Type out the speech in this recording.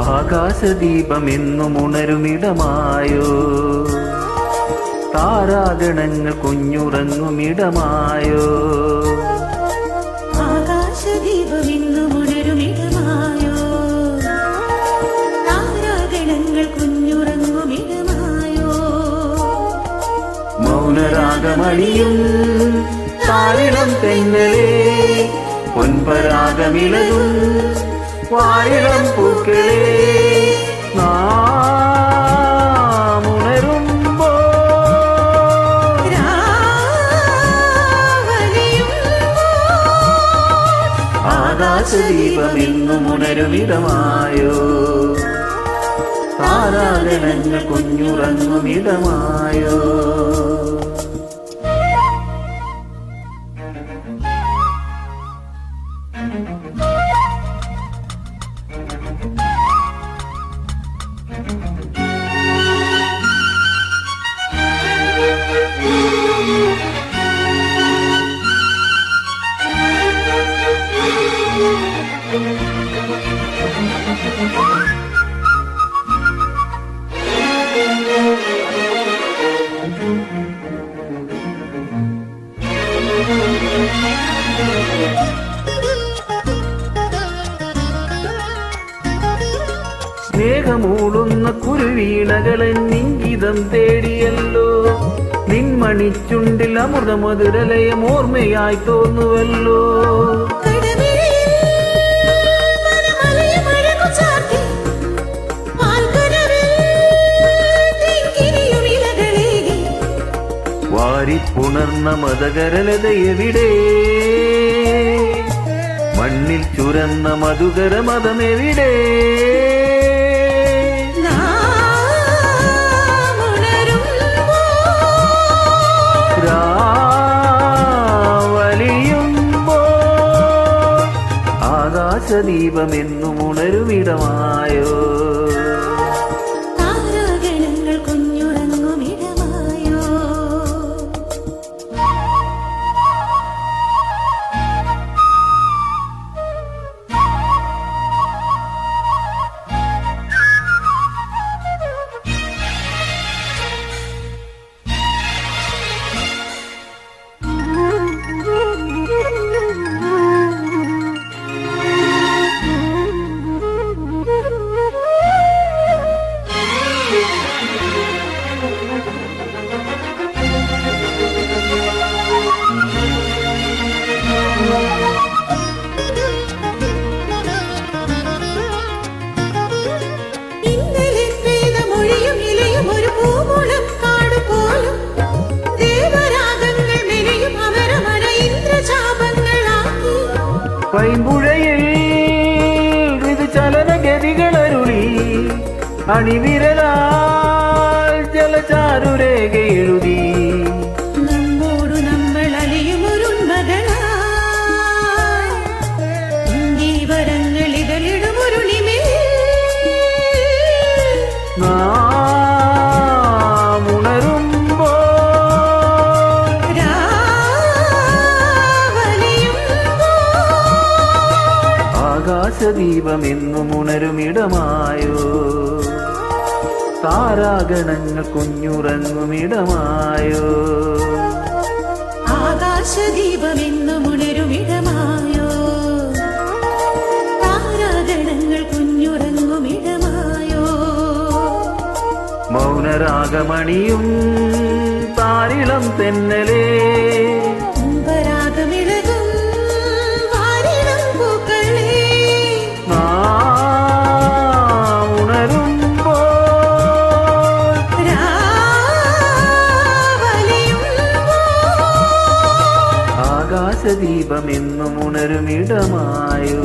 ആകാശദീപമെന്നും ഉണരുമിടമായോ, താരാഗണങ്ങൾ കുഞ്ഞുറങ്ങുമിടമായോ. ആകാശദീപമെന്നും ഉണരുമിടമായോ, താരാഗണങ്ങൾ കുഞ്ഞുറങ്ങുമിടമായോ. മൗനരാഗമണിയും താരിളം തെന്നലേ, പൊൻപരാഗമിളകും വാരിളം പൂക്കളേ, നാം ഉണരുമ്പോ ആകാശദീപമെന്നും ഉണരുമിടമായോ, താരാഗണങ്ങൾ കുഞ്ഞുറങ്ങുമിടമായോ. സ്നേഹമൂടുന്ന കുരുവീണകളെന്നിംഗിതം തേടിയല്ലോ, നിൻമണിച്ചുണ്ടിൽ അമൃതമധുരലയം ഓർമ്മയായി തോന്നുവല്ലോ. വാരിപ്പുണർന്ന മതകരലതയെവിടെ, മണ്ണിൽ ചുരന്ന മധുകര മതമെവിടെ. രാവലിയുമ്പോ ആകാശദീപമെന്നും ഉണരുമിടമായോ, താരാഗണങ്ങൾ കുഞ്ഞുറങ്ങുമിടമായോ. പൈമ്പുഴയിൽ ഋതുചലനഗതികളരുളി, അണിവിരലാൽ ജലചാരുരേഖ എഴുതി. നമ്മോടു നമ്മൾ അലിയുമൊരുന്മകളാൽ ഇതളിടുമൊരുളിമേ, നാം ഉണരുമ്പോ ആകാശദീപമെന്നും ഉണരുമിടമായോ, താരാഗണങ്ങൾ കുഞ്ഞുറങ്ങുമിടമായോ. ആകാശദീപമെന്നും ഉണരുമിടമായോ, താരാഗണങ്ങൾ കുഞ്ഞുറങ്ങുമിടമായോ. മൗനരാഗമണിയും താരിളം തെന്നലേ, പൊൻപരാഗമിളകും വാരിളം പൂക്കളേ, നാം ഉണരുമ്പോ ആകാശദീപമെന്നും ഉണരുമിടമായോ.